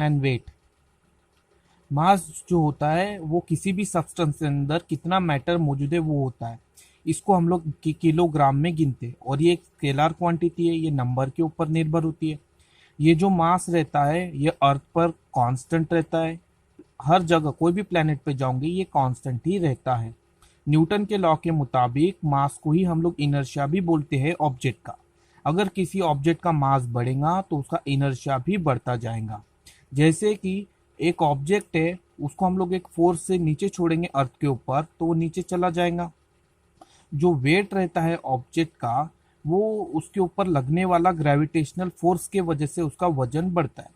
And wait. मास जो होता है वो किसी भी सब्सटेंस के अंदर कितना मैटर मौजूद है वो होता है। इसको हम लोग किलोग्राम में गिनते हैं और ये एक स्केलर क्वांटिटी है, ये नंबर के ऊपर निर्भर होती है। ये जो मास रहता है ये अर्थ पर कांस्टेंट रहता है। हर जगह कोई भी प्लेनेट पे जाओगे ये कांस्टेंट ही रहता है। न्यूटन के लॉ के मुताबिक मास को ही हम लोग इनर्शिया भी बोलते हैं ऑब्जेक्ट का। अगर किसी ऑब्जेक्ट का मास बढ़ेगा तो उसका इनर्शिया भी बढ़ता जाएगा। जैसे कि एक ऑब्जेक्ट है, उसको हम लोग एक फोर्स से नीचे छोड़ेंगे अर्थ के ऊपर तो वो नीचे चला जाएगा। जो वेट रहता है ऑब्जेक्ट का वो उसके ऊपर लगने वाला ग्रेविटेशनल फोर्स के वजह से उसका वजन बढ़ता है।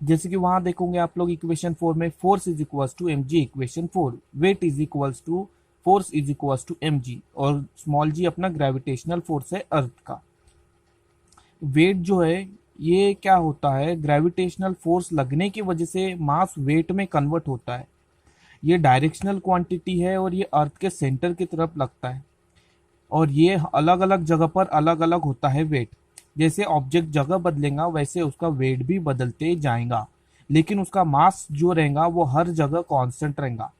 जैसे कि वहां देखोगे आप लोग इक्वेशन 4 में force is equals to m g, equation 4 weight is equals to force is equals to m g, और स्मॉल जी अपना ग्रेविटेशनल फोर्स है अर्थ का। वेट जो है ये क्या होता है, ग्रेविटेशनल फोर्स लगने की वजह से मास वेट में कन्वर्ट होता है। ये डायरेक्शनल क्वांटिटी है और ये अर्थ के सेंटर की तरफ लगता है, और ये अलग अलग जगह पर अलग अलग होता है वेट। जैसे ऑब्जेक्ट जगह बदलेगा वैसे उसका वेट भी बदलते जाएगा, लेकिन उसका मास जो रहेगा वो हर जगह कांस्टेंट रहेगा।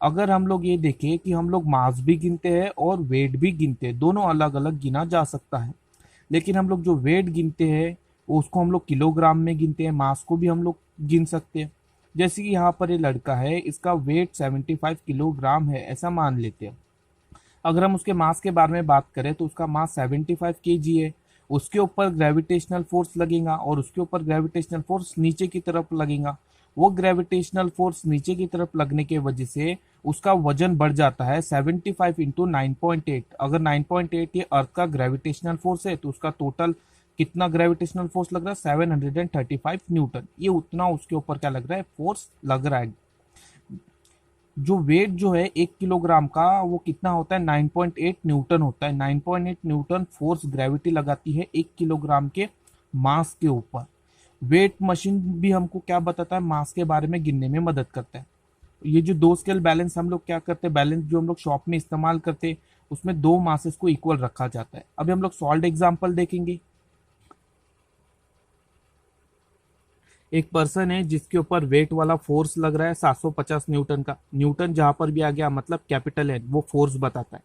अगर हम लोग ये देखें कि हम लोग मास भी गिनते हैं और वेट भी गिनते हैं, दोनों अलग अलग गिना जा सकता है। लेकिन हम लोग जो वेट गिनते हैं वो उसको हम लोग किलोग्राम में गिनते हैं, मास को भी हम लोग गिन सकते हैं। जैसे कि यहाँ पर ये लड़का है, इसका वेट 75 किलोग्राम है ऐसा मान लेते हैं। अगर हम उसके मास के बारे में बात करें तो उसका मास 75 केजी है। उसके ऊपर ग्रेविटेशनल फोर्स लगेगा और उसके ऊपर ग्रेविटेशनल फोर्स नीचे की तरफ लगेगा। वो ग्रेविटेशनल फोर्स नीचे की तरफ लगने की वजह से उसका वजन बढ़ जाता है 75 इंटू 9.8। अगर 9.8 ये अर्थ का ग्रेविटेशनल फोर्स है तो उसका टोटल कितना ग्रेविटेशनल फोर्स लग रहा है, 735 न्यूटन। ये उतना उसके ऊपर क्या लग रहा है, फोर्स लग रहा है। जो वेट जो है 1 किलोग्राम का वो कितना होता है, 9.8 न्यूटन होता है। 9.8 न्यूटन फोर्स ग्रेविटी लगाती है 1 किलोग्राम के मास के ऊपर। वेट मशीन भी हमको क्या बताता है, मास के बारे में गिनने में मदद करता है। ये जो दो स्केल बैलेंस हम लोग क्या करते हैं, बैलेंस जो हम लोग शॉप में इस्तेमाल करते हैं उसमें दो मासेस को इक्वल रखा जाता है। अभी हम लोग सॉल्व एग्जाम्पल देखेंगे। एक पर्सन है जिसके ऊपर वेट वाला फोर्स लग रहा है 750 न्यूटन का। न्यूटन जहां पर भी आ गया मतलब कैपिटल है, वो फोर्स बताता है।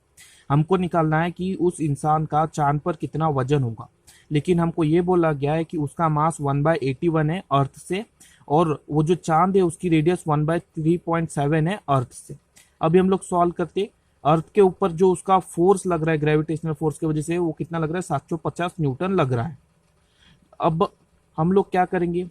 हमको निकालना है कि उस इंसान का चांद पर कितना वजन होगा। लेकिन हमको ये बोला गया है कि उसका मास 1/81 है अर्थ से, और वो जो चांद है उसकी रेडियस 1/3.7 है अर्थ से। अभी हम लोग सॉल्व करते। अर्थ के ऊपर जो उसका फोर्स लग रहा है ग्रेविटेशनल फोर्स की वजह से वो कितना लग रहा है, 750 न्यूटन लग रहा है। अब हम लोग क्या करेंगे,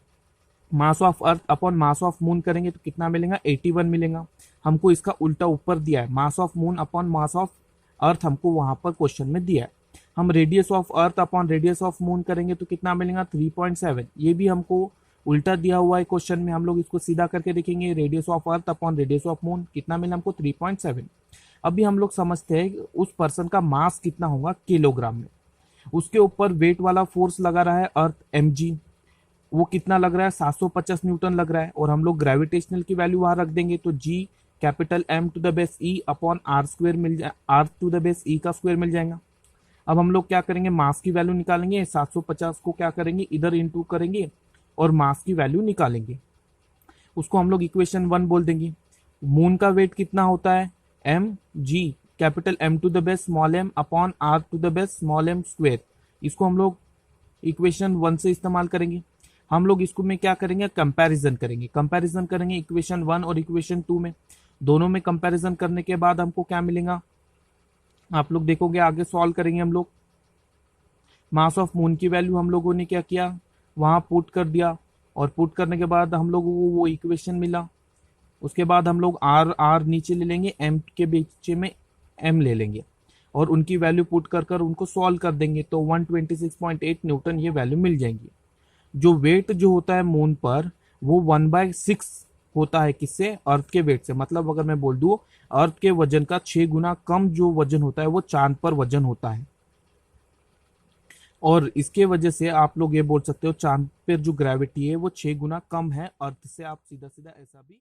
mass of earth upon mass of moon करेंगे तो कितना मिलेगा, 81 मिलेगा। हमको इसका उल्टा ऊपर दिया है, mass of moon upon mass of earth हमको वहां पर क्वेश्चन में दिया है। हम radius of earth upon radius of moon करेंगे तो कितना मिलेगा, 3.7। ये भी हमको उल्टा दिया हुआ है क्वेश्चन में, हम लोग इसको सीधा करके देखेंगे। Radius of earth upon radius of moon कितना मिला हमको, 3.7। अभी हम लोग समझते हैं कि उस पर्सन का मास कितना होगा किलोग्राम में। उसके ऊपर वेट वाला फोर्स लगा रहा है अर्थ mg, वो कितना लग रहा है, 750 न्यूटन लग रहा है। और हम लोग ग्रेविटेशनल की वैल्यू वहां रख देंगे तो G capital M to the base E upon R square मिल जाए, R to the base E का स्क्वायर मिल जाएगा। अब हम लोग क्या करेंगे, मास की वैल्यू निकालेंगे। 750 को क्या करेंगे, इधर इंटू करेंगे और मास की वैल्यू निकालेंगे। उसको हम लोग इक्वेशन 1 बोल देंगे। मून का वेट कितना होता है, m g capital M to the base small m upon r to the base small m square. इसको हम लोग इक्वेशन 1 से इस्तेमाल करेंगे। हम लोग इसको में क्या करेंगे, कंपैरिजन करेंगे। कंपैरिजन करेंगे इक्वेशन 1 और इक्वेशन 2 में, दोनों में कंपैरिजन करने के बाद हमको क्या मिलेगा, आप लोग देखोगे आगे सॉल्व करेंगे हम लोग। मास ऑफ मून की वैल्यू हम लोगों ने क्या किया, वहां पुट कर दिया, और पुट करने के बाद हम लोगों को वो इक्वेशन मिला। उसके बाद हम लोग आर आर नीचे ले लेंगे, एम के बीच में एम ले लेंगे और उनकी वैल्यू पुट कर कर उनको सॉल्व कर देंगे तो 126.8 न्यूटन ये वैल्यू मिल जाएंगी। जो वेट जो होता है मून पर वो 1/6 होता है, किससे, अर्थ के वेट से। मतलब अगर मैं बोल दूं अर्थ के वजन का 6 गुना कम जो वजन होता है वो चांद पर वजन होता है। और इसके वजह से आप लोग ये बोल सकते हो चांद पर जो ग्रेविटी है वो 6 गुना कम है अर्थ से। आप सीधा सीधा ऐसा भी